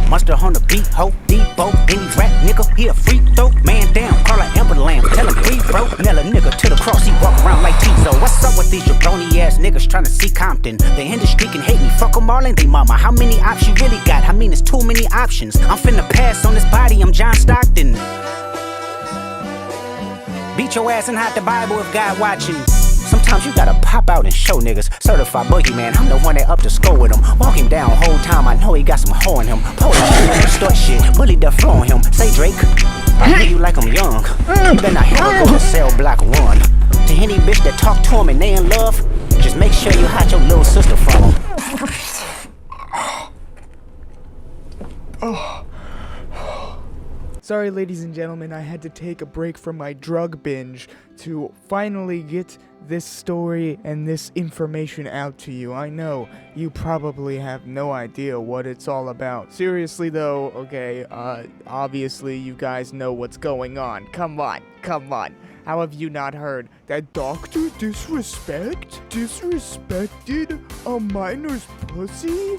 Monster on the beat, ho, Debo, any rap nigga, he a free throw. Man down, call an ambulance, tell him free bro. Nail a nigga to the cross, he walk around like Tizo. What's up with these jabroni ass niggas trying to see Compton? The industry can hate me, fuck them all and they mama. How many options you really got? I mean, it's too many options. I'm finna pass on this body, I'm John Stockton. Beat your ass and hide the Bible if God watching. Sometimes you gotta pop out and show niggas. Certified boogeyman, I'm the one that up to score with him. Walk him down whole time, I know he got some hoe in him. Pull up, start shit, bully the flow on him. Say Drake, I hear you like I'm young. You better not hear her go to cell block 1. To any bitch that talk to him and they in love, just make sure you hide your little sister from him. Sorry, ladies and gentlemen, I had to take a break from my drug binge to finally get this story and this information out to you. I know you probably have no idea what it's all about. Seriously though, okay, obviously you guys know what's going on. Come on. How have you not heard that Dr. Disrespect disrespected a minor's pussy?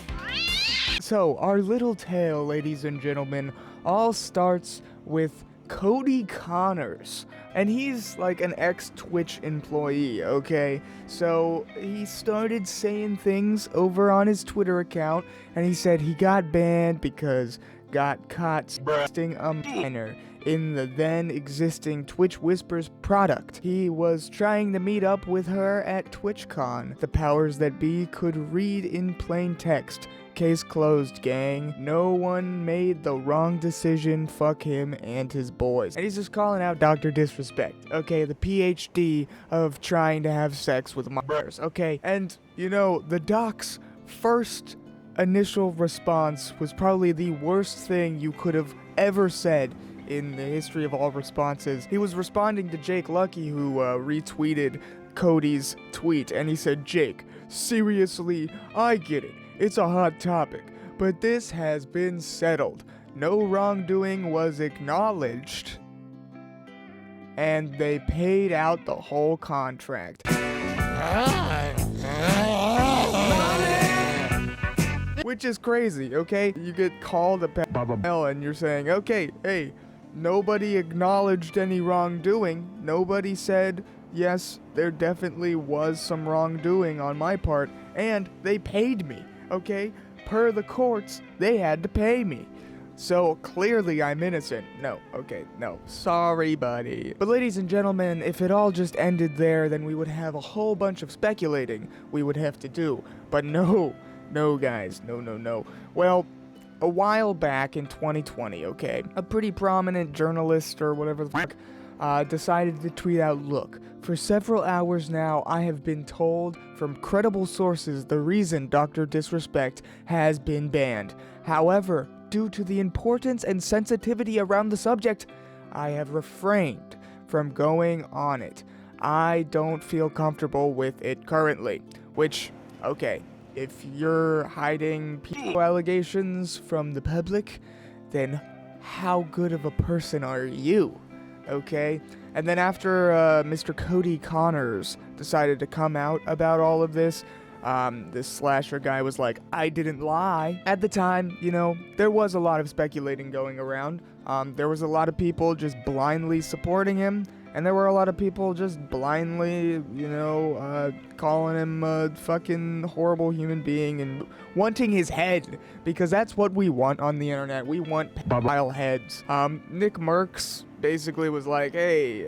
So, our little tale, ladies and gentlemen, all starts with Cody Connors, and he's like an ex-Twitch employee, okay? So he started saying things over on his Twitter account, and he said he got banned because got caught sexting a minor in the then existing Twitch Whispers product. He was trying to meet up with her at TwitchCon. The powers that be could read in plain text. Case closed, gang. No one made the wrong decision. Fuck him and his boys. And he's just calling out Dr. Disrespect, okay? The PhD of trying to have sex with minors, okay? And, you know, the doc's first initial response was probably the worst thing you could have ever said in the history of all responses. He was responding to Jake Lucky, who retweeted Cody's tweet, and he said, "Jake, seriously, I get it. It's a hot topic, but this has been settled. No wrongdoing was acknowledged, and they paid out the whole contract." Which is crazy, okay? You get called a pedophile and you're saying, okay, hey, nobody acknowledged any wrongdoing. Nobody said, yes, there definitely was some wrongdoing on my part, and they paid me. Okay, per the courts, they had to pay me. So clearly I'm innocent. No, sorry, buddy. But ladies and gentlemen, if it all just ended there, then we would have a whole bunch of speculating we would have to do. But no, guys, no. Well, a while back in 2020, okay, a pretty prominent journalist or whatever the fuck decided to tweet out, "Look, for several hours now, I have been told from credible sources the reason Dr. Disrespect has been banned. However, due to the importance and sensitivity around the subject, I have refrained from going on it. I don't feel comfortable with it currently." Which, okay, if you're hiding allegations from the public, then how good of a person are you? Okay? And then after Mr. Cody Connors decided to come out about all of this, this slasher guy was like, "I didn't lie." At the time, you know, there was a lot of speculating going around. There was a lot of people just blindly supporting him, and there were a lot of people just blindly, you know, calling him a fucking horrible human being and wanting his head, because that's what we want on the internet. We want pedophile heads. Nick Merckx basically was like, hey,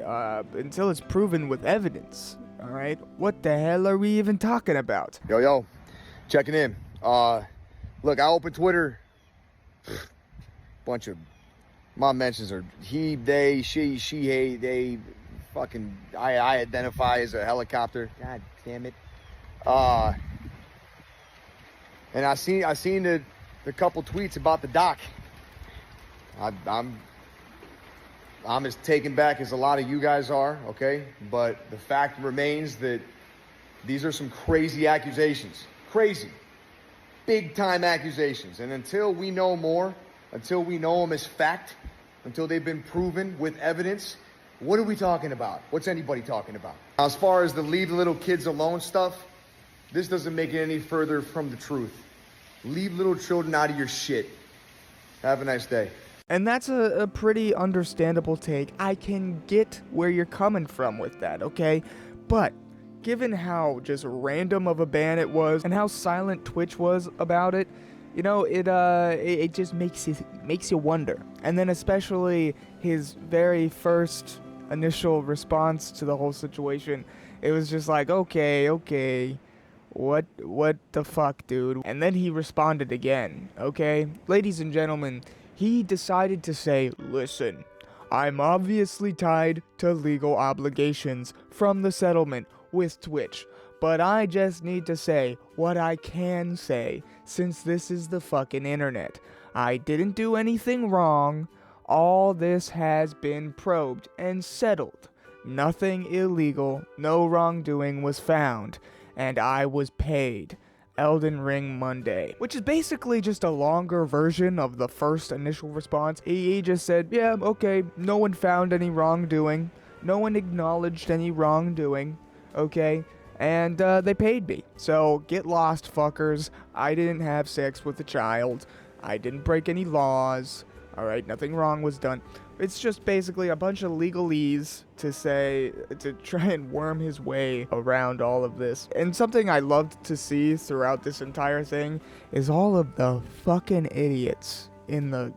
until it's proven with evidence, alright? What the hell are we even talking about? Yo, checking in. Look, I opened Twitter. Bunch of my mentions are he, they, she, hey, they, fucking, I identify as a helicopter. God damn it. And I seen the couple tweets about the doc. I'm as taken back as a lot of you guys are, okay? But the fact remains that these are some crazy accusations. Crazy. Big time accusations. And until we know more, until we know them as fact, until they've been proven with evidence, What are we talking about? What's anybody talking about? As far as the leave the little kids alone stuff, this doesn't make it any further from the truth. Leave little children out of your shit. Have a nice day. And that's a pretty understandable take. I can get where you're coming from with that, okay? But given how just random of a ban it was and how silent Twitch was about it, you know, it just makes you wonder. And then especially his very first initial response to the whole situation, it was just like, okay, what the fuck, dude? And then he responded again, okay? Ladies and gentlemen, he decided to say, listen, I'm obviously tied to legal obligations from the settlement with Twitch, but I just need to say what I can say since this is the fucking internet. I didn't do anything wrong. All this has been probed and settled. Nothing illegal, no wrongdoing was found, and I was paid. Elden Ring Monday, which is basically just a longer version of the first initial response. He just said, yeah, okay, no one found any wrongdoing. No one acknowledged any wrongdoing, okay? And they paid me. So get lost, fuckers. I didn't have sex with a child. I didn't break any laws. Alright, nothing wrong was done. It's just basically a bunch of legalese to try and worm his way around all of this. And something I loved to see throughout this entire thing is all of the fucking idiots in the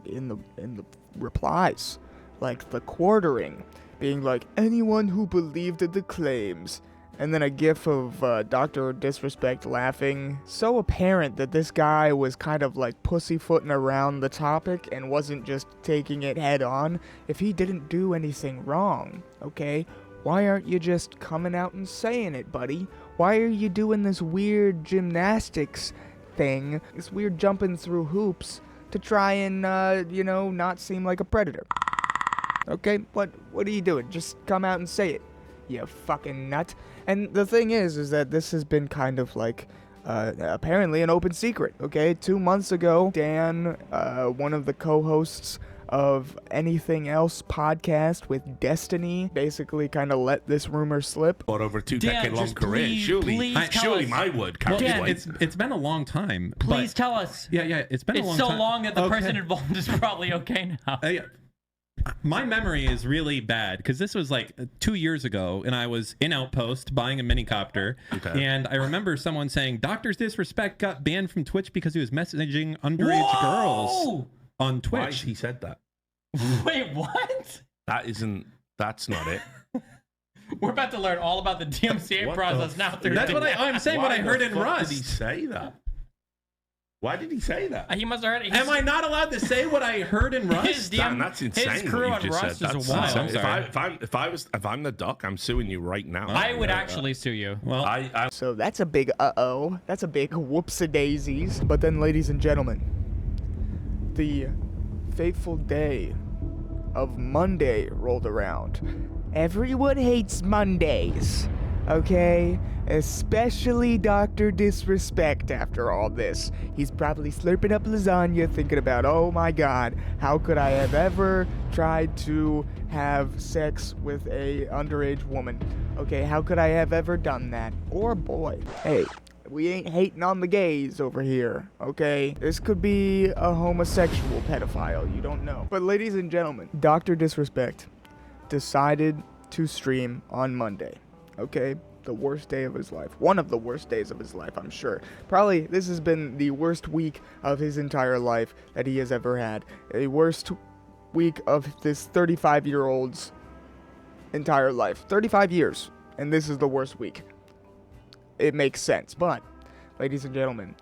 replies. Like the quartering, being like, anyone who believed in the claims. And then a gif of Dr. Disrespect laughing. So apparent that this guy was kind of like pussyfooting around the topic and wasn't just taking it head on. If he didn't do anything wrong, okay? Why aren't you just coming out and saying it, buddy? Why are you doing this weird gymnastics thing, this weird jumping through hoops to try and, not seem like a predator? Okay, what are you doing? Just come out and say it, you fucking nut. And the thing is that this has been kind of like, apparently an open secret, okay? 2 months ago, Dan, one of the co-hosts of Anything Else podcast with Destiny, basically kind of let this rumor slip. But over 2-decade-long career, surely my word can't Dan, wait. it's been a long time. Please tell us. Yeah, it's been a long time. It's so long that the person involved is probably okay now. Yeah. My memory is really bad because this was like 2 years ago, and I was in Outpost buying a minicopter, and I remember someone saying Doctor's Disrespect got banned from Twitch because he was messaging underage girls on Twitch. Why he said that? Wait, what? That's not it. We're about to learn all about the DMCA What process the now. Through That's what I'm saying. What I heard in Rust. Did he say that? Why did he say that? He must have heard it. Am I not allowed to say what I heard in Rust? Dan, that's insane. His crew what on you just Rust said. is That's a wild. insane. If I'm the doc, I'm suing you right now. I would actually sue you. Well, I So that's a big uh-oh. That's a big whoops-a-daisies. But then, ladies and gentlemen, the fateful day of Monday rolled around. Everyone hates Mondays, okay? Especially Dr. Disrespect after all this. He's probably slurping up lasagna thinking about, oh my god, how could I have ever tried to have sex with a underage woman? Okay, how could I have ever done that? Or boy, hey, we ain't hating on the gays over here, okay? This could be a homosexual pedophile, you don't know. But ladies and gentlemen, Dr. Disrespect decided to stream on Monday, okay? The worst day of his life. One of the worst days of his life, I'm sure. Probably this has been the worst week of his entire life that he has ever had. A worst week of this 35-year-old's entire life. 35 years, and this is the worst week. It makes sense, but, ladies and gentlemen,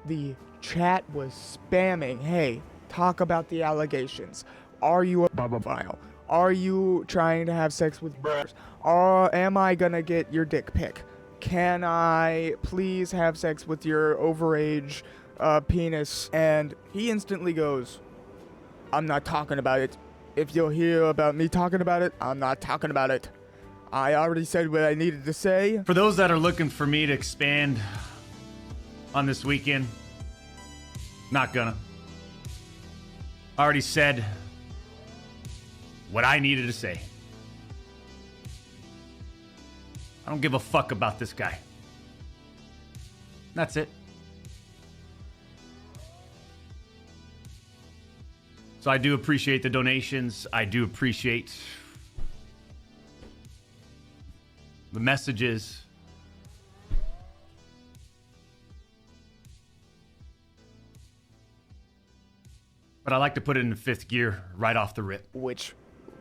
the chat was spamming, hey, talk about the allegations. Are you a pedophile? Are you trying to have sex with brothers? Or am I gonna get your dick pic? Can I please have sex with your overage penis? And he instantly goes, I'm not talking about it. If you'll hear about me talking about it, I'm not talking about it. I already said what I needed to say. For those that are looking for me to expand on this weekend, not gonna. I already said what I needed to say. I don't give a fuck about this guy. That's it. So I do appreciate the donations. I do appreciate the messages. But I like to put it in fifth gear right off the rip. Which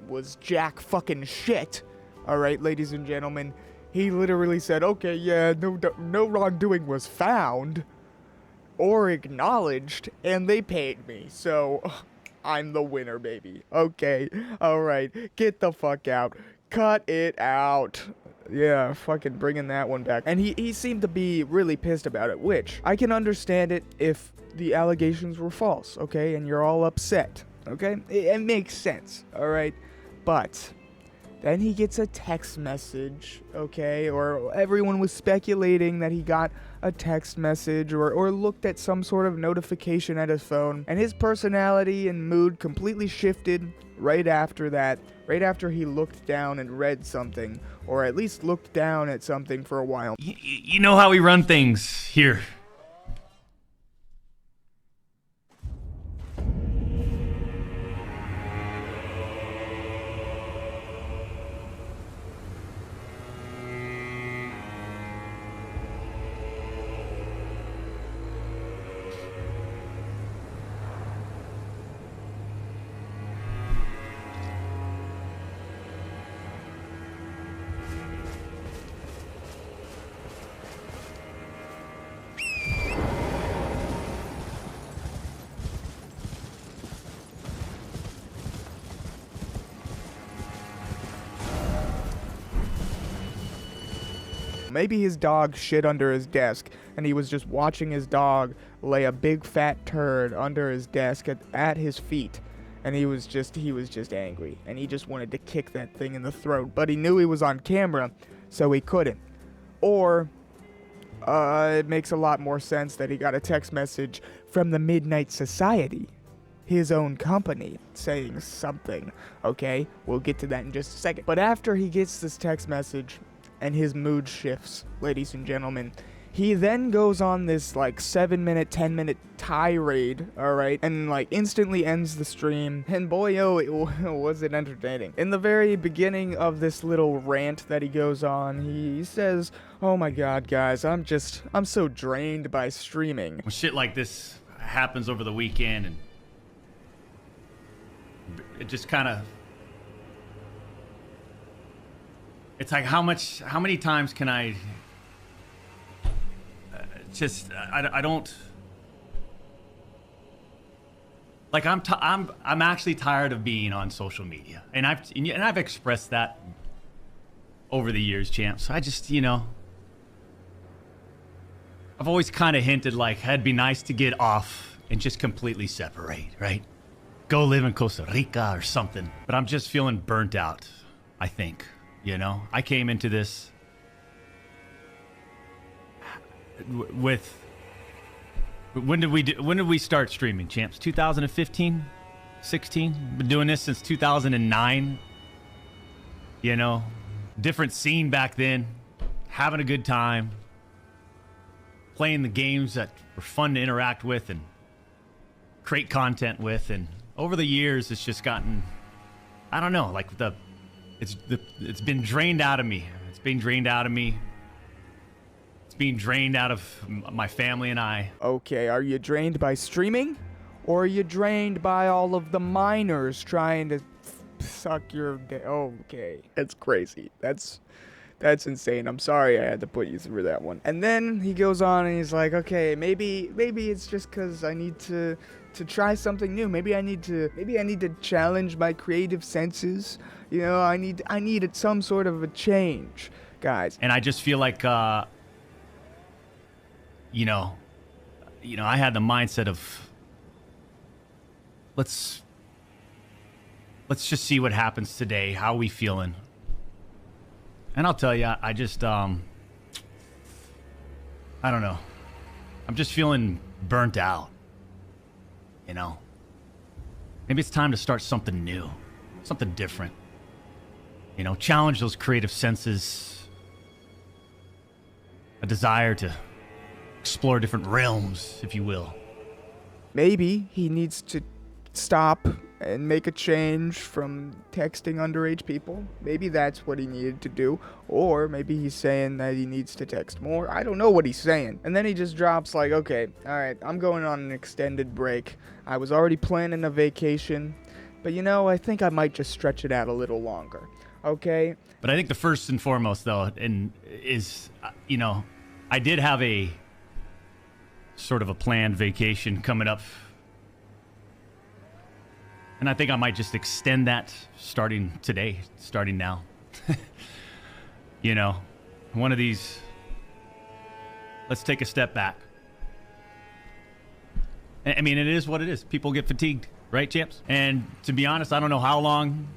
was jack fucking shit. All right, ladies and gentlemen. He literally said, okay, yeah, no wrongdoing was found or acknowledged, and they paid me. So I'm the winner, baby. Okay, all right, get the fuck out. Cut it out. Yeah, fucking bringing that one back. And he seemed to be really pissed about it, which I can understand it if the allegations were false, okay? And you're all upset, okay? It makes sense, all right? But then he gets a text message, okay? Or everyone was speculating that he got a text message or looked at some sort of notification at his phone. And his personality and mood completely shifted right after that. Right after he looked down and read something. Or at least looked down at something for a while. You know how we run things here. Maybe his dog shit under his desk, and he was just watching his dog lay a big fat turd under his desk at his feet, and he was just angry, and he just wanted to kick that thing in the throat, but he knew he was on camera, so he couldn't. Or, it makes a lot more sense that he got a text message from the Midnight Society, his own company, saying something, okay? We'll get to that in just a second. But after he gets this text message, and his mood shifts, ladies and gentlemen, he then goes on this, 7-minute, 10-minute tirade, alright? And, instantly ends the stream. And boy, oh, was it entertaining. In the very beginning of this little rant that he goes on, he says, oh my god, guys, I'm so drained by streaming. When shit like this happens over the weekend, and it just kind of... It's like, how many times can I I don't, like, I'm actually tired of being on social media, and I've expressed that over the years, champs. I just, I've always kind of hinted, like, it'd be nice to get off and just completely separate, right? Go live in Costa Rica or something. But I'm just feeling burnt out, I think. I came into this with, when did we start streaming, champs? 2015, 16. Been doing this since 2009. Different scene back then. Having a good time. Playing the games that were fun to interact with and create content with. And over the years, it's just gotten, I don't know, like it's been drained out of me. It's being drained out of me. It's being drained out of my family and I. Okay, are you drained by streaming? Or are you drained by all of the minors trying to suck your okay, that's crazy. That's insane. I'm sorry I had to put you through that one. And then he goes on and he's like, okay, maybe it's just because I need to try something new. Maybe I need to challenge my creative senses. I needed some sort of a change, guys. And I just feel like, I had the mindset of, let's just see what happens today. How are we feeling? And I'll tell you, I just, I don't know. I'm just feeling burnt out. Maybe it's time to start something new, something different. Challenge those creative senses. desire to explore different realms, if you will. Maybe he needs to stop and make a change from texting underage people. Maybe that's what he needed to do. Or maybe he's saying that he needs to text more. I don't know what he's saying. And then he just drops like, okay, alright, I'm going on an extended break. I was already planning a vacation. But I think I might just stretch it out a little longer. Okay? But I think the first and foremost, though, is, I did have a sort of a planned vacation coming up. And I think I might just extend that starting today, starting now. One of these, let's take a step back. I mean, it is what it is. People get fatigued, right, champs? And to be honest, I don't know how long,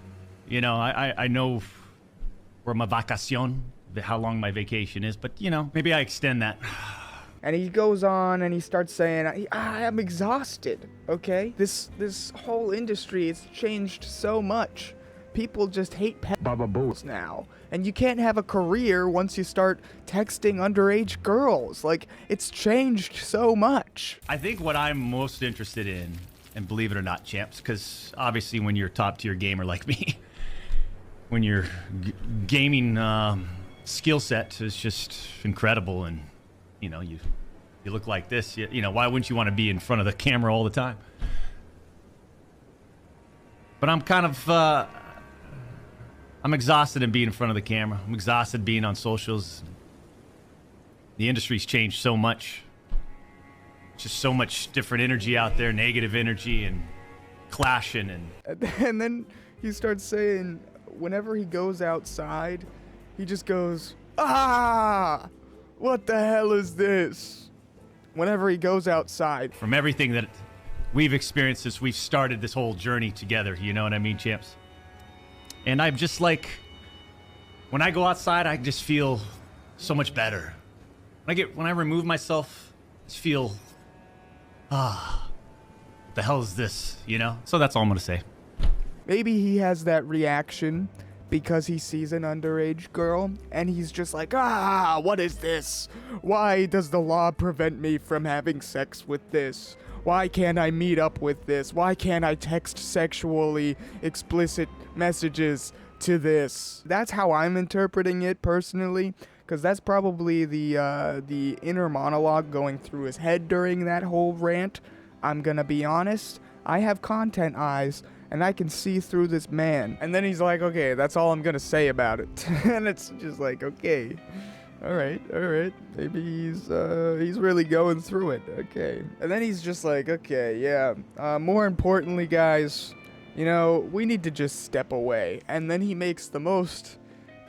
I know for my vacacion, how long my vacation is, but, maybe I extend that. And he goes on and he starts saying, I am exhausted, okay? This whole industry has changed so much. People just hate pedophiles now. And you can't have a career once you start texting underage girls. Like, it's changed so much. I think what I'm most interested in, and believe it or not, champs, because obviously when you're a top-tier gamer like me, when your gaming skill set is just incredible and you look like this, why wouldn't you want to be in front of the camera all the time? But I'm kind of, I'm exhausted in being in front of the camera. I'm exhausted being on socials. The industry's changed so much. Just so much different energy out there, negative energy and clashing. And then he starts saying, whenever he goes outside, he just goes, what the hell is this? Whenever he goes outside. From everything that we've experienced since we've started this whole journey together, you know what I mean, champs? And I'm just like, when I go outside, I just feel so much better. When I remove myself, I just feel, what the hell is this, So that's all I'm going to say. Maybe he has that reaction because he sees an underage girl, and he's just like, what is this? Why does the law prevent me from having sex with this? Why can't I meet up with this? Why can't I text sexually explicit messages to this? That's how I'm interpreting it personally, because that's probably the inner monologue going through his head during that whole rant. I'm gonna be honest, I have content eyes, and I can see through this man. And then he's like, okay, that's all I'm gonna say about it. And it's just like, okay, all right. Maybe he's really going through it. Okay. And then he's just like, okay, yeah. More importantly, guys, we need to just step away. And then he makes the most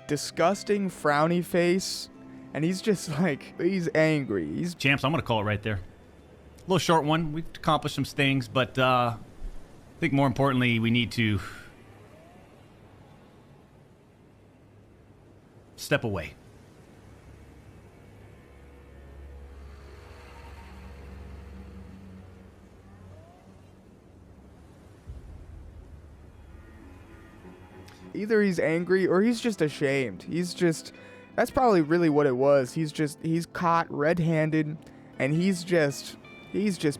disgusting frowny face, and he's just like, he's angry. Champs, I'm gonna call it right there. A little short one. We've accomplished some things, but I think more importantly, we need to step away. Either he's angry or he's just ashamed. That's probably really what it was. He's caught red-handed, and he's just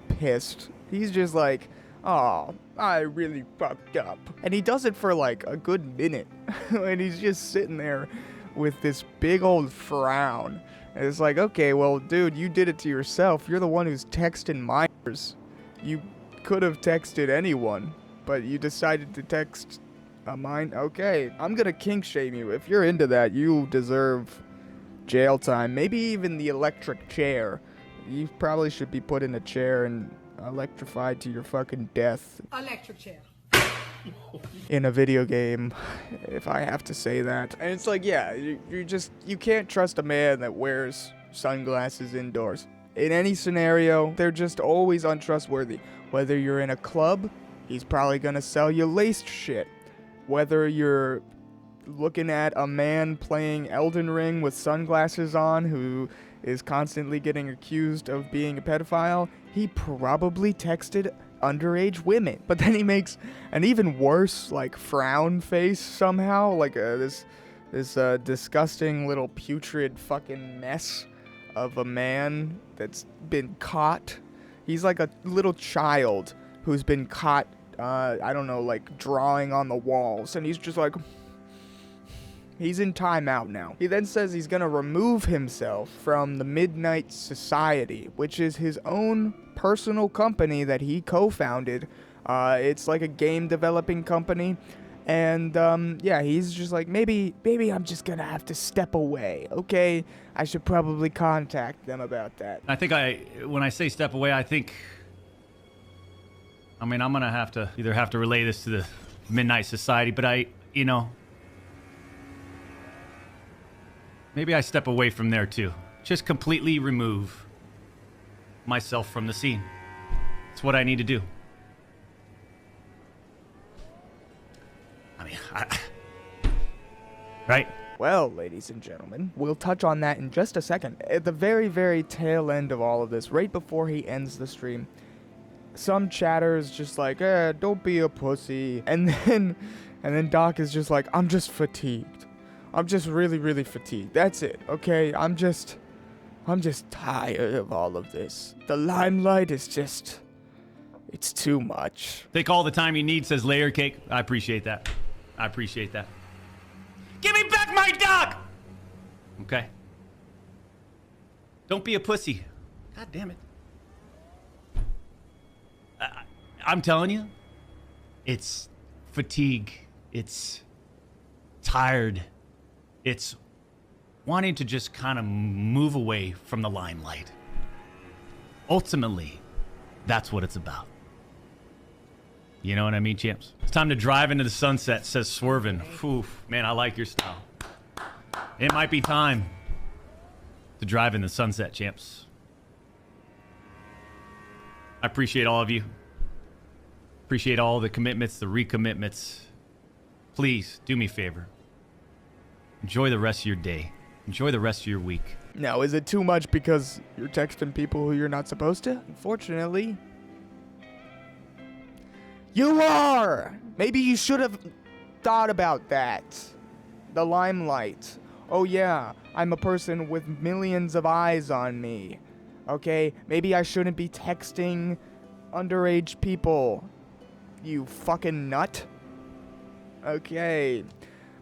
pissed. He's just like, oh, I really fucked up. And he does it for like a good minute. And he's just sitting there with this big old frown. And it's like, okay, well, dude, you did it to yourself. You're the one who's texting minors. You could have texted anyone, but you decided to text a minor. Okay, I'm gonna kink shame you. If you're into that, you deserve jail time. Maybe even the electric chair. You probably should be put in a chair and electrified to your fucking death. Electric chair. In a video game, if I have to say that. And it's like, yeah, you can't trust a man that wears sunglasses indoors. In any scenario, they're just always untrustworthy. Whether you're in a club, he's probably gonna sell you laced shit. Whether you're looking at a man playing Elden Ring with sunglasses on who is constantly getting accused of being a pedophile, he probably texted underage women. But then he makes an even worse, like, frown face somehow, like this disgusting little putrid fucking mess of a man that's been caught. He's like a little child who's been caught, I don't know, like drawing on the walls. And he's just like, he's in timeout now. He then says he's gonna remove himself from the Midnight Society, which is his own personal company that he co-founded. It's like a game developing company. And, yeah, he's just like, maybe I'm just gonna have to step away, okay? I should probably contact them about that. I think when I say step away, I mean, I'm gonna have to relay this to the Midnight Society, but maybe I step away from there too. Just completely remove myself from the scene. It's what I need to do. I mean, right? Well, ladies and gentlemen, we'll touch on that in just a second. At the very, very tail end of all of this, right before he ends the stream, some chatter is just like, don't be a pussy. And then Doc is just like, I'm just fatigued. I'm just really, really fatigued. That's it, okay? I'm just tired of all of this. The limelight is just, it's too much. Take all the time you need, says Layer Cake. I appreciate that. Give me back my dog! Okay. Don't be a pussy. God damn it. I'm telling you, it's fatigue. It's tired. It's wanting to just kind of move away from the limelight. Ultimately, that's what it's about. You know what I mean, champs? It's time to drive into the sunset, says Swervin. Oof, man, I like your style. It might be time to drive in the sunset, champs. I appreciate all of you. Appreciate all the commitments, the recommitments. Please, do me a favor. Enjoy the rest of your day. Enjoy the rest of your week. Now, is it too much because you're texting people who you're not supposed to? Unfortunately, you are! Maybe you should have thought about that. The limelight. Oh yeah, I'm a person with millions of eyes on me. Okay, maybe I shouldn't be texting underage people. You fucking nut. Okay.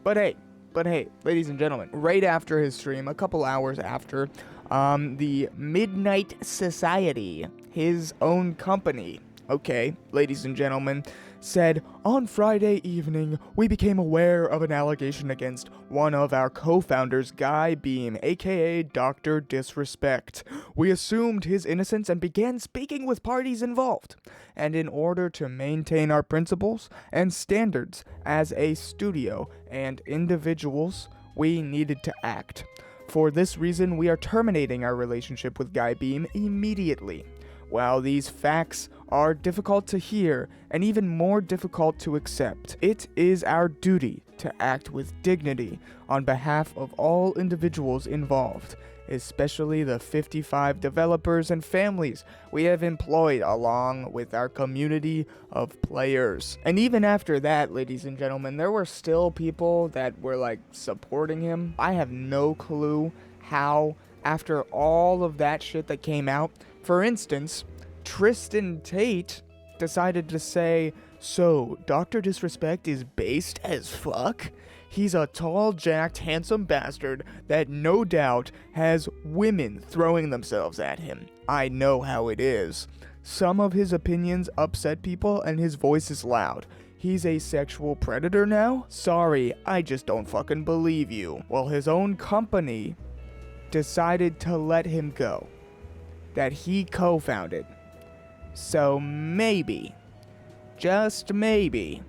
But hey, ladies and gentlemen, right after his stream, a couple hours after, the Midnight Society, his own company, okay, ladies and gentlemen, said, on Friday evening, we became aware of an allegation against one of our co-founders, Guy Beam, aka Dr. Disrespect. We assumed his innocence and began speaking with parties involved. And in order to maintain our principles and standards as a studio and individuals, we needed to act. For this reason, we are terminating our relationship with Guy Beam immediately. While these facts are difficult to hear and even more difficult to accept, it is our duty to act with dignity on behalf of all individuals involved, especially the 55 developers and families we have employed along with our community of players. And even after that, ladies and gentlemen, there were still people that were like supporting him. I have no clue how, after all of that shit that came out, for instance, Tristan Tate decided to say, so, Dr. Disrespect is based as fuck? He's a tall, jacked, handsome bastard that no doubt has women throwing themselves at him. I know how it is. Some of his opinions upset people and his voice is loud. He's a sexual predator now? Sorry, I just don't fucking believe you. Well, his own company decided to let him go. That he co-founded. So maybe, just maybe,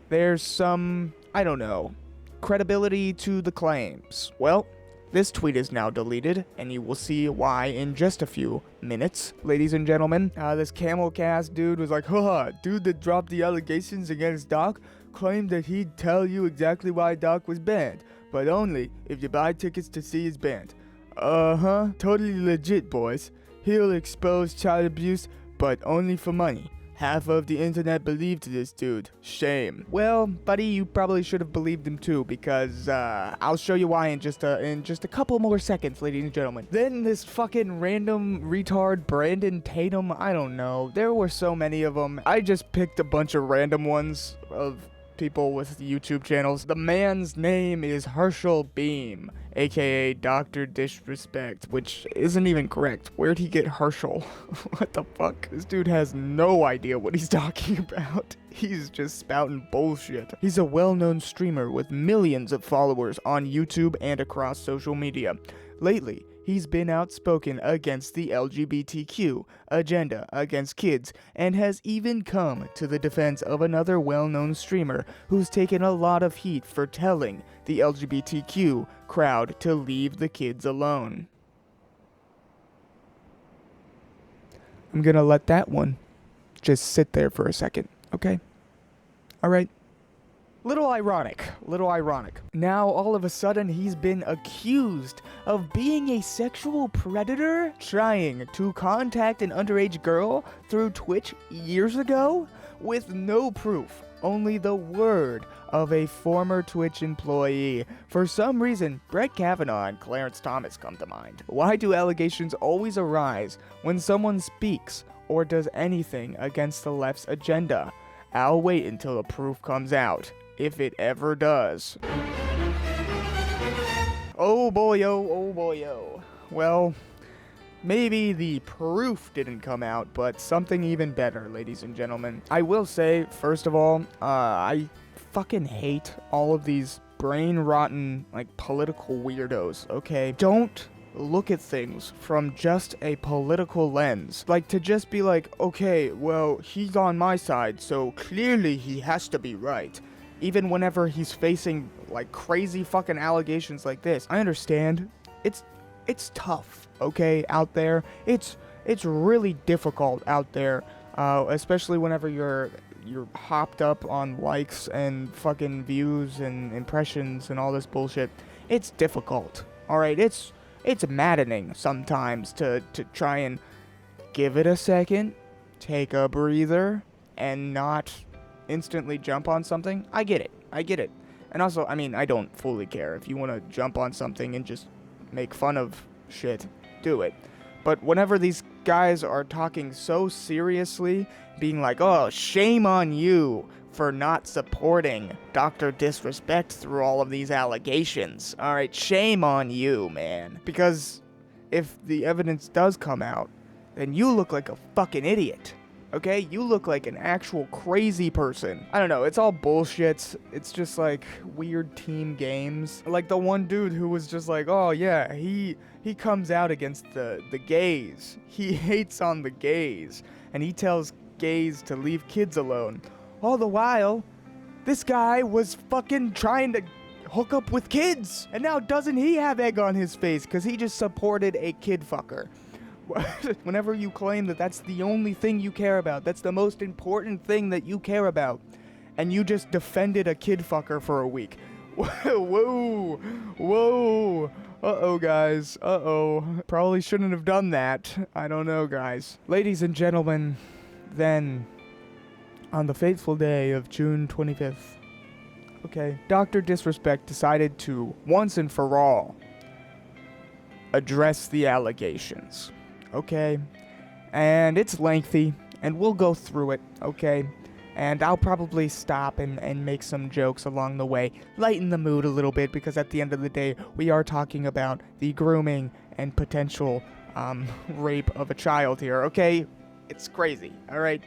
there's some, I don't know, credibility to the claims. Well, this tweet is now deleted, and you will see why in just a few minutes. Ladies and gentlemen, this Camelcast dude was like, haha, dude that dropped the allegations against Doc claimed that he'd tell you exactly why Doc was banned, but only if you buy tickets to see his band. Totally legit, boys. He'll expose child abuse, but only for money. Half of the internet believed this dude. Shame. Well, buddy, you probably should have believed him too, because I'll show you why in just a couple more seconds, ladies and gentlemen. Then this fucking random retard Brandon Tatum, I don't know. There were so many of them. I just picked a bunch of random ones of people with YouTube channels. The man's name is Herschel Beam, aka Dr. Disrespect, which isn't even correct. Where'd he get Herschel? What the fuck? This dude has no idea what he's talking about. He's just spouting bullshit. He's a well-known streamer with millions of followers on YouTube and across social media. Lately, he's been outspoken against the LGBTQ agenda against kids, and has even come to the defense of another well-known streamer who's taken a lot of heat for telling the LGBTQ crowd to leave the kids alone. I'm gonna let that one just sit there for a second, okay? Alright. Little ironic. Now, all of a sudden, he's been accused of being a sexual predator, trying to contact an underage girl through Twitch years ago, with no proof, only the word of a former Twitch employee. For some reason, Brett Kavanaugh and Clarence Thomas come to mind. Why do allegations always arise when someone speaks or does anything against the left's agenda? I'll wait until the proof comes out. If it ever does. Oh boy. Well, maybe the proof didn't come out, but something even better, ladies and gentlemen. I will say, first of all, I fucking hate all of these brain-rotten, like, political weirdos, okay? Don't look at things from just a political lens. Like, to just be like, okay, well, he's on my side, so clearly he has to be right. Even whenever he's facing, like, crazy fucking allegations like this. I understand. It's tough, okay, out there. It's really difficult out there, especially whenever you're hopped up on likes and fucking views and impressions and all this bullshit. It's difficult, alright? It's maddening sometimes to try and give it a second, take a breather, and not instantly jump on something. I get it. And also, I mean, I don't fully care. If you want to jump on something and just make fun of shit, do it. But whenever these guys are talking so seriously, being like, oh, shame on you for not supporting Dr. Disrespect through all of these allegations. Alright, shame on you, man. Because if the evidence does come out, then you look like a fucking idiot. Okay? You look like an actual crazy person. I don't know, it's all bullshit. It's just like weird team games. Like the one dude who was just like, oh yeah, he comes out against the gays. He hates on the gays. And he tells gays to leave kids alone. All the while, this guy was fucking trying to hook up with kids. And now doesn't he have egg on his face because he just supported a kid fucker? Whenever you claim that that's the only thing you care about, that's the most important thing that you care about, and you just defended a kid fucker for a week. Whoa. Uh-oh, guys. Uh-oh. Probably shouldn't have done that. I don't know, guys. Ladies and gentlemen, then, on the fateful day of June 25th, okay, Dr. Disrespect decided to, once and for all, address the allegations. Okay, and it's lengthy, and we'll go through it, okay? And I'll probably stop and make some jokes along the way, lighten the mood a little bit, because at the end of the day, we are talking about the grooming and potential rape of a child here, okay? It's crazy, alright?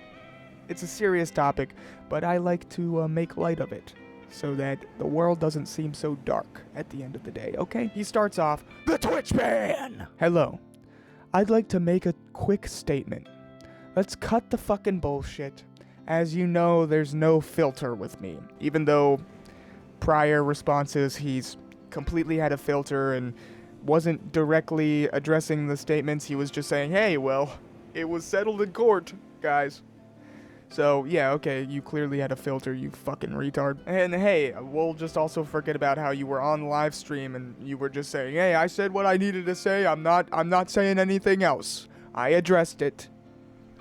It's a serious topic, but I like to make light of it, so that the world doesn't seem so dark at the end of the day, okay? He starts off, the Twitch ban! Hello. I'd like to make a quick statement. Let's cut the fucking bullshit. As you know, there's no filter with me. Even though prior responses, he's completely had a filter and wasn't directly addressing the statements. He was just saying, hey, well, it was settled in court, guys. So, yeah, okay, you clearly had a filter, you fucking retard. And hey, we'll just also forget about how you were on live stream and you were just saying, hey, I said what I needed to say, I'm not saying anything else. I addressed it.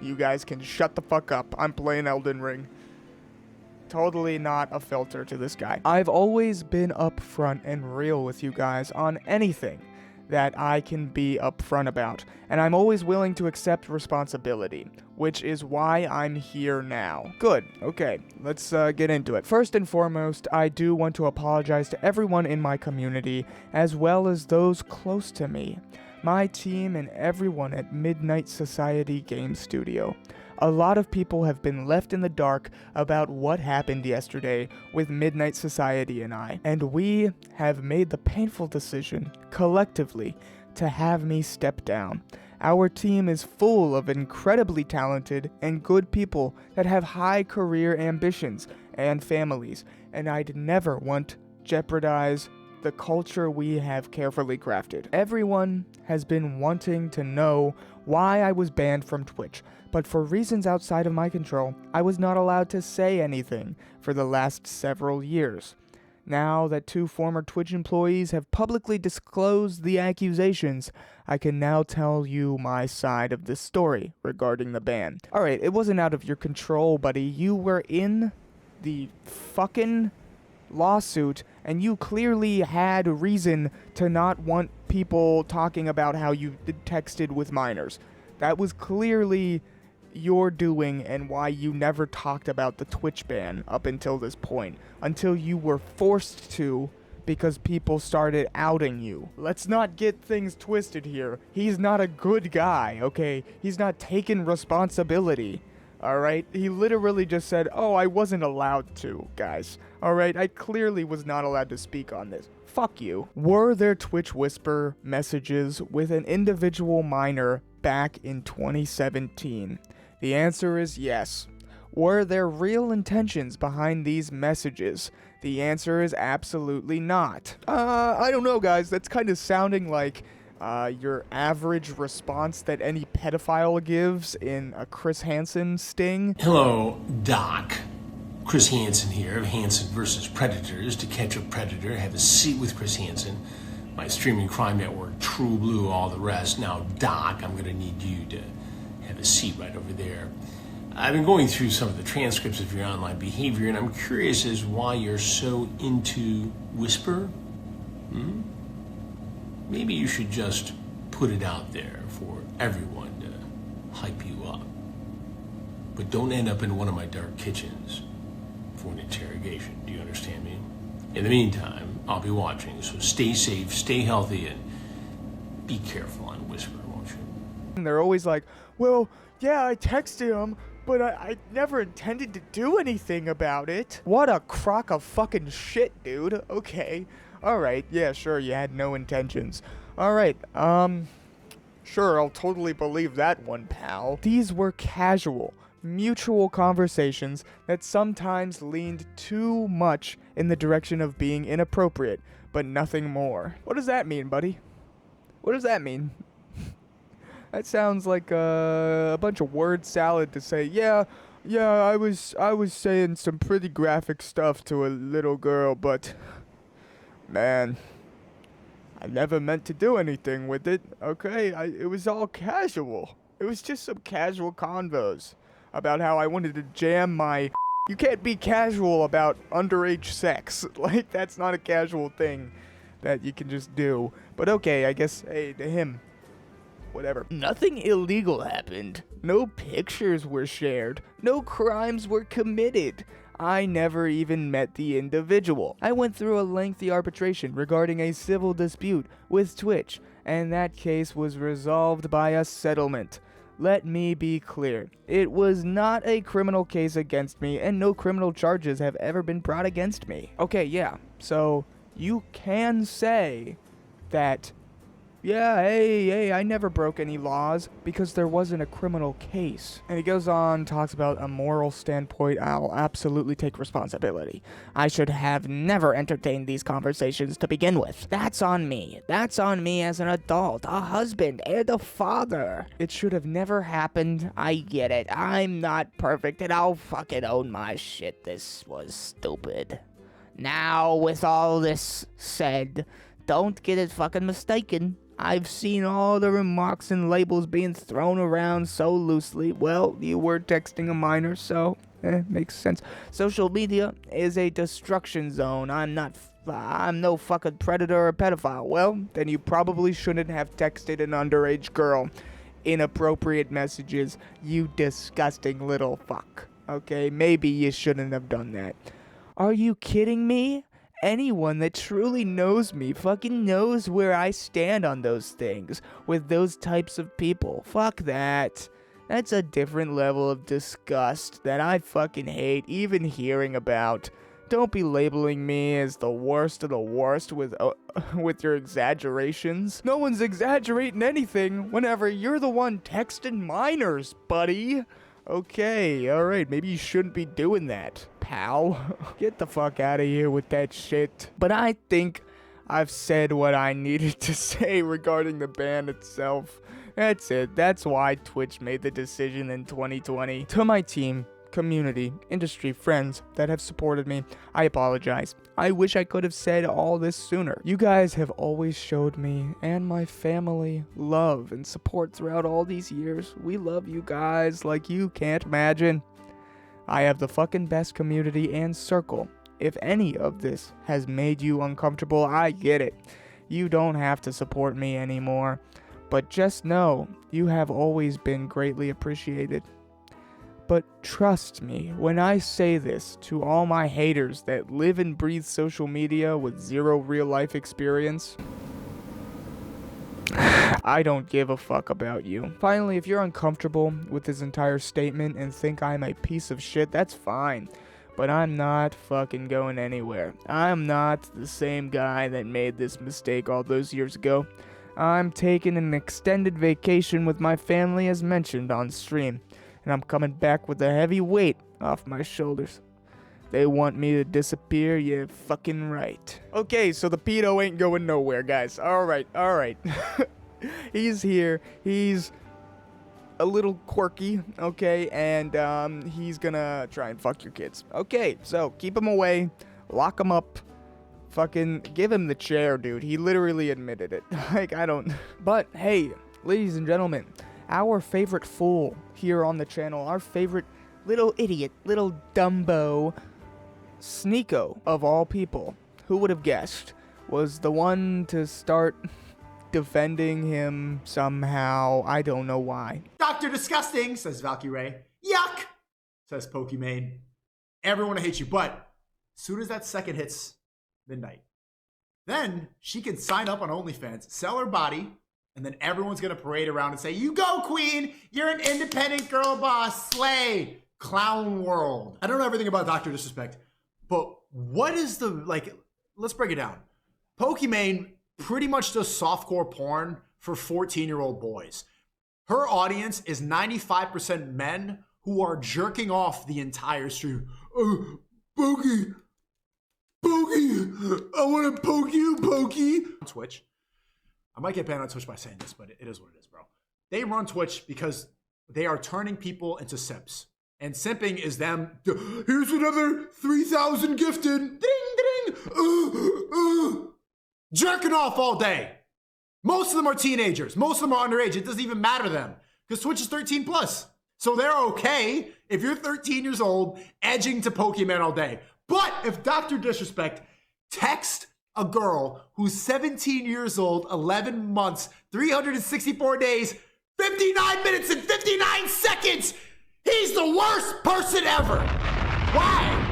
You guys can shut the fuck up. I'm playing Elden Ring. Totally not a filter to this guy. I've always been upfront and real with you guys on anything that I can be upfront about, and I'm always willing to accept responsibility, which is why I'm here now. Good, okay, let's get into it. First and foremost, I do want to apologize to everyone in my community, as well as those close to me, my team and everyone at Midnight Society Game Studio. A lot of people have been left in the dark about what happened yesterday with Midnight Society and I, and we have made the painful decision, collectively, to have me step down. Our team is full of incredibly talented and good people that have high career ambitions and families, and I'd never want jeopardize the culture we have carefully crafted. Everyone has been wanting to know why I was banned from Twitch, but for reasons outside of my control, I was not allowed to say anything for the last several years. Now that 2 former Twitch employees have publicly disclosed the accusations, I can now tell you my side of the story regarding the ban. Alright, it wasn't out of your control, buddy. You were in the fucking lawsuit, and you clearly had reason to not want people talking about how you texted with minors. That was clearly your doing and why you never talked about the Twitch ban up until this point, until you were forced to because people started outing you. Let's not get things twisted here. He's not a good guy, okay? He's not taking responsibility. Alright? He literally just said, oh, I wasn't allowed to, guys. Alright? I clearly was not allowed to speak on this. Fuck you. Were there Twitch Whisper messages with an individual minor back in 2017? The answer is yes. Were there real intentions behind these messages? The answer is absolutely not. I don't know, guys. That's kind of sounding like your average response that any pedophile gives in a Chris Hansen sting. Hello, Doc. Chris Hansen here of Hansen vs. Predators. To catch a predator, have a seat with Chris Hansen. My streaming crime network, True Blue, all the rest. Now, Doc, I'm going to need you to have a seat right over there. I've been going through some of the transcripts of your online behavior, and I'm curious as why you're so into Whisper. Maybe you should just put it out there for everyone to hype you up. But don't end up in one of my dark kitchens for an interrogation. Do you understand me? In the meantime, I'll be watching, so stay safe, stay healthy, and be careful on Whisper, won't you? And they're always like, well, yeah, I texted him, but I never intended to do anything about it. What a crock of fucking shit, dude. Okay. Alright, yeah, sure, you had no intentions. Alright, sure, I'll totally believe that one, pal. These were casual, mutual conversations that sometimes leaned too much in the direction of being inappropriate, but nothing more. What does that mean, buddy? What does that mean? That sounds like a bunch of word salad to say, yeah, I was saying some pretty graphic stuff to a little girl, but man, I never meant to do anything with it, okay? It was all casual. It was just some casual convos about how I wanted to jam my... You can't be casual about underage sex. Like, that's not a casual thing that you can just do. But okay, I guess, hey, to him, whatever. Nothing illegal happened. No pictures were shared. No crimes were committed. I never even met the individual. I went through a lengthy arbitration regarding a civil dispute with Twitch, and that case was resolved by a settlement. Let me be clear. It was not a criminal case against me, and no criminal charges have ever been brought against me. Okay, yeah, so you can say that, yeah, hey, I never broke any laws because there wasn't a criminal case. And he goes on, talks about a moral standpoint. I'll absolutely take responsibility. I should have never entertained these conversations to begin with. That's on me. That's on me as an adult, a husband, and a father. It should have never happened. I get it. I'm not perfect, and I'll fucking own my shit. This was stupid. Now, with all this said, don't get it fucking mistaken. I've seen all the remarks and labels being thrown around so loosely. Well, you were texting a minor, so makes sense. Social media is a destruction zone. I'm no fucking predator or pedophile. Well, then you probably shouldn't have texted an underage girl inappropriate messages, you disgusting little fuck. Okay, maybe you shouldn't have done that. Are you kidding me? Anyone that truly knows me fucking knows where I stand on those things with those types of people. Fuck that. That's a different level of disgust that I fucking hate even hearing about. Don't be labeling me as the worst of the worst with your exaggerations. No one's exaggerating anything whenever you're the one texting minors, buddy. Okay, alright, maybe you shouldn't be doing that, pal. Get the fuck out of here with that shit. But I think I've said what I needed to say regarding the ban itself. That's it. That's why Twitch made the decision in 2020. To my team, community, industry, friends that have supported me, I apologize. I wish I could have said all this sooner. You guys have always showed me and my family love and support throughout all these years. We love you guys like you can't imagine. I have the fucking best community and circle. If any of this has made you uncomfortable, I get it. You don't have to support me anymore. But just know, you have always been greatly appreciated. But trust me when I say this to all my haters that live and breathe social media with zero real life experience, I don't give a fuck about you. Finally, if you're uncomfortable with this entire statement and think I'm a piece of shit, that's fine. But I'm not fucking going anywhere. I'm not the same guy that made this mistake all those years ago. I'm taking an extended vacation with my family as mentioned on stream. And I'm coming back with a heavy weight off my shoulders. They want me to disappear, you're fucking right. Okay, so the pedo ain't going nowhere, guys. Alright. He's here. He's a little quirky, okay? And he's gonna try and fuck your kids. Okay, so keep him away. Lock him up. Fucking give him the chair, dude. He literally admitted it. Like, I don't... But, hey, ladies and gentlemen, our favorite fool here on the channel, our favorite little idiot, little Dumbo, Sneeko, of all people, who would have guessed, was the one to start defending him somehow. I don't know why. Dr. Disgusting, says Valkyrie. Yuck, says Pokimane. Everyone hates you, but as soon as that second hits midnight, then she can sign up on OnlyFans, sell her body, and then everyone's going to parade around and say, you go, queen! You're an independent girl boss! Slay! Clown world. I don't know everything about Dr. Disrespect, but what is the, like, let's break it down. Pokimane pretty much does softcore porn for 14-year-old boys. Her audience is 95% men who are jerking off the entire stream. Pokey! I want to poke you, Pokey! On Twitch. I might get banned on Twitch by saying this, but it is what it is, bro. They run Twitch because they are turning people into simps. And simping is them, here's another 3,000 gifted, ding, jerking off all day. Most of them are teenagers. Most of them are underage. It doesn't even matter to them because Twitch is 13 plus. So they're okay if you're 13 years old, edging to Pokemon all day. But if Dr. Disrespect texts a girl who's 17 years old, 11 months, 364 days, 59 minutes and 59 seconds, he's the worst person ever. Why?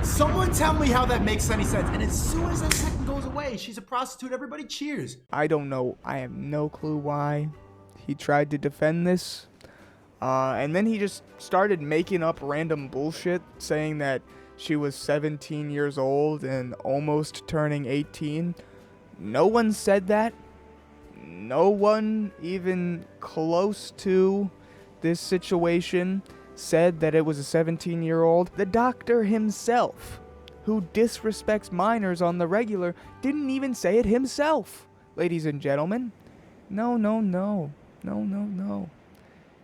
Someone tell me how that makes any sense. And as soon as that second goes away, she's a prostitute, everybody cheers. I don't know. I have no clue why he tried to defend this. And then he just started making up random bullshit, saying that she was 17 years old and almost turning 18. No one said that. No one even close to this situation said that it was a 17-year-old. The doctor himself, who disrespects minors on the regular, didn't even say it himself, ladies and gentlemen. No.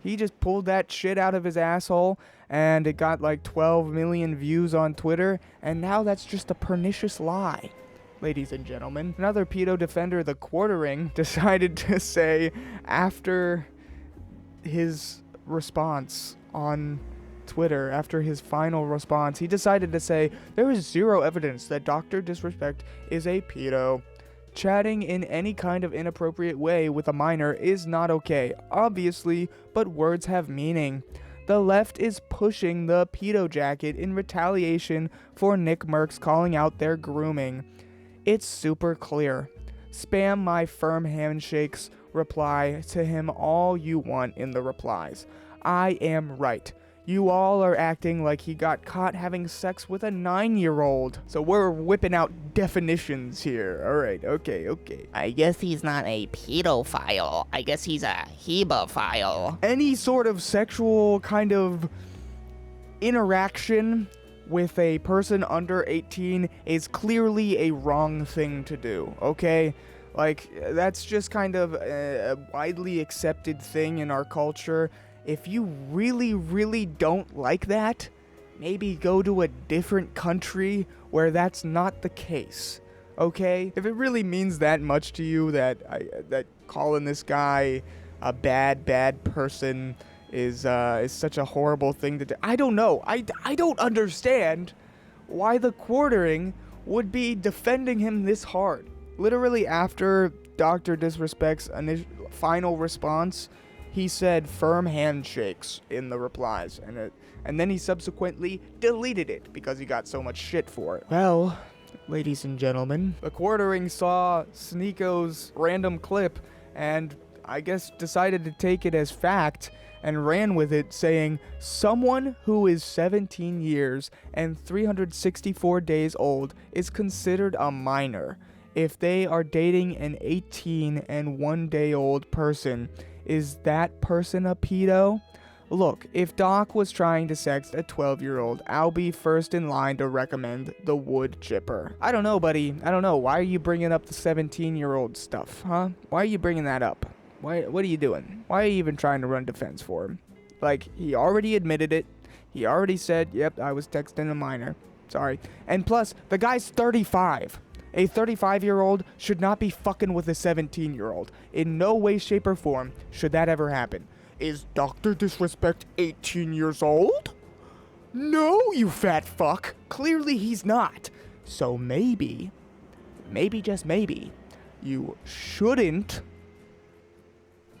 He just pulled that shit out of his asshole, and it got like 12 million views on Twitter, and now that's just a pernicious lie. ladies and gentlemen. Another pedo defender, The Quartering, decided to say after his response on Twitter, after his final response, he decided to say there is zero evidence that Dr. Disrespect is a pedo. Chatting in any kind of inappropriate way with a minor is not okay, obviously, but words have meaning. The left is pushing the pedo jacket in retaliation for Nick Merckx calling out their grooming. It's super clear. Spam my firm handshakes reply to him all you want in the replies. I am right. You all are acting like he got caught having sex with a 9-year-old. So we're whipping out definitions here. Alright, okay. I guess he's not a pedophile. I guess he's a hebophile. Any sort of sexual kind of interaction with a person under 18 is clearly a wrong thing to do, okay? Like, that's just kind of a widely accepted thing in our culture. If you really, really don't like that, maybe go to a different country where that's not the case, okay? If it really means that much to you that calling this guy a bad person is such a horrible thing to do. I don't know. I don't understand why The Quartering would be defending him this hard. Literally after Dr. Disrespect's final response, he said firm handshakes in the replies, and then he subsequently deleted it because he got so much shit for it. Well, ladies and gentlemen, The Quartering saw Sneako's random clip and I guess decided to take it as fact and ran with it, saying, someone who is 17 years and 364 days old is considered a minor. If they are dating an 18 and 1 day old person, is that person a pedo? Look, if Doc was trying to sex a 12-year-old, I'll be first in line to recommend the wood chipper. I don't know, buddy. I don't know. Why are you bringing up the 17-year-old stuff, huh? Why are you bringing that up? What are you doing? Why are you even trying to run defense for him? Like, he already admitted it. He already said, yep, I was texting a minor. Sorry. And plus, the guy's 35. A 35-year-old should not be fucking with a 17-year-old. In no way, shape, or form should that ever happen. Is Dr. Disrespect 18 years old? No, you fat fuck. Clearly he's not. So maybe, just maybe, you shouldn't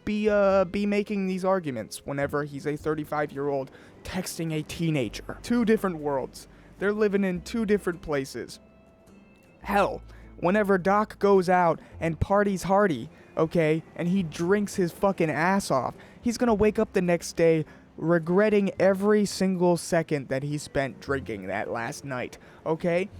be making these arguments whenever he's a 35-year-old texting a teenager. Two different worlds. They're living in two different places. Hell, whenever Doc goes out and parties hardy, okay, and he drinks his fucking ass off, he's gonna wake up the next day regretting every single second that he spent drinking that last night, okay?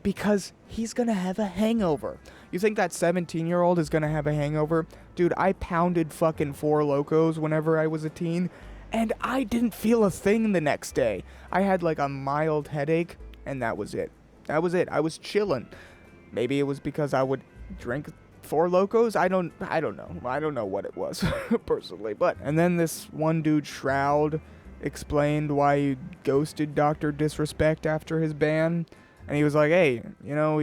Because he's gonna have a hangover. You think that 17-year-old is gonna have a hangover? Dude, I pounded fucking Four Locos whenever I was a teen, and I didn't feel a thing the next day. I had like a mild headache, and that was it. That was it. I was chilling. Maybe it was because I would drink Four Locos. I don't know. I don't know what it was personally. But and then this one dude, Shroud, explained why he ghosted Dr. Disrespect after his ban. And he was like, hey, you know,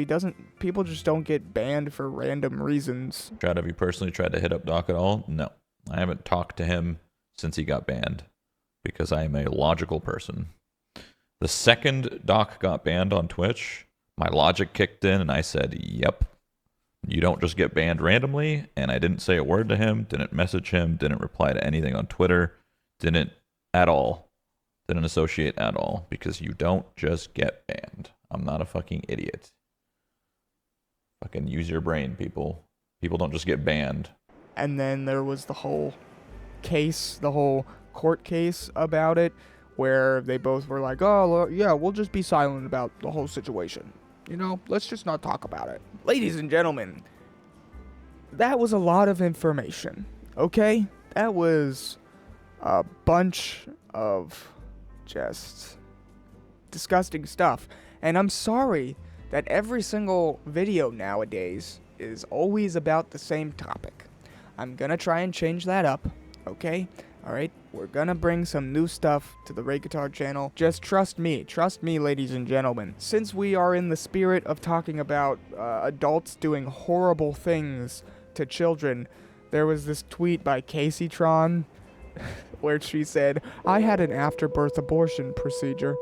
people just don't get banned for random reasons. Have you personally tried to hit up Doc at all? No. I haven't talked to him since he got banned because I am a logical person. The second Doc got banned on Twitch, my logic kicked in and I said, yep, you don't just get banned randomly. And I didn't say a word to him, didn't message him, didn't reply to anything on Twitter, didn't associate at all, because you don't just get banned. I'm not a fucking idiot. Fucking use your brain, people. People don't just get banned. And then there was the whole case, the whole court case about it, where they both were like, oh, yeah, we'll just be silent about the whole situation. You know, let's just not talk about it. Ladies and gentlemen, that was a lot of information, okay? That was a bunch of just disgusting stuff. And I'm sorry that every single video nowadays is always about the same topic. I'm gonna try and change that up, okay? Alright? we're gonna bring some new stuff to the Ray Guitar channel. Just trust me, ladies and gentlemen. Since we are in the spirit of talking about adults doing horrible things to children, there was this tweet by Casey Tron where she said, "I had an afterbirth abortion procedure.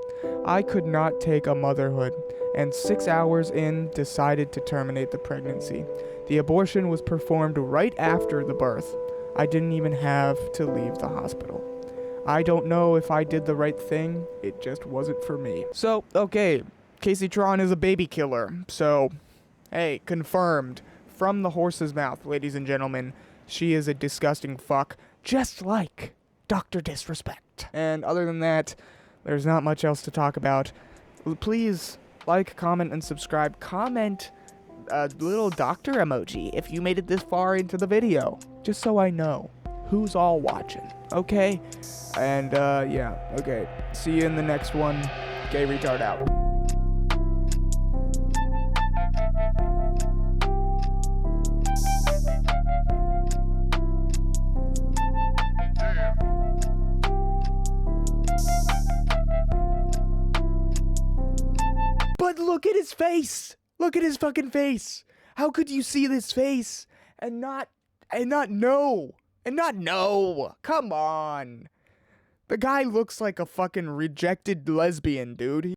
I could not take a motherhood, and 6 hours in decided to terminate the pregnancy. The abortion was performed right after the birth. I didn't even have to leave the hospital. I don't know if I did the right thing, it just wasn't for me." So, okay, Casey Tron is a baby killer, so, hey, confirmed. From the horse's mouth, ladies and gentlemen, she is a disgusting fuck, just like Dr. Disrespect. And other than that, there's not much else to talk about. Please like, comment, and subscribe. Comment a little doctor emoji if you made it this far into the video, just so I know who's all watching, okay? And, yeah, okay. See you in the next one. Gay Retard out. But look at his face! Look at his fucking face! How could you see this face and not know? And not know! Come on! The guy looks like a fucking rejected lesbian, dude.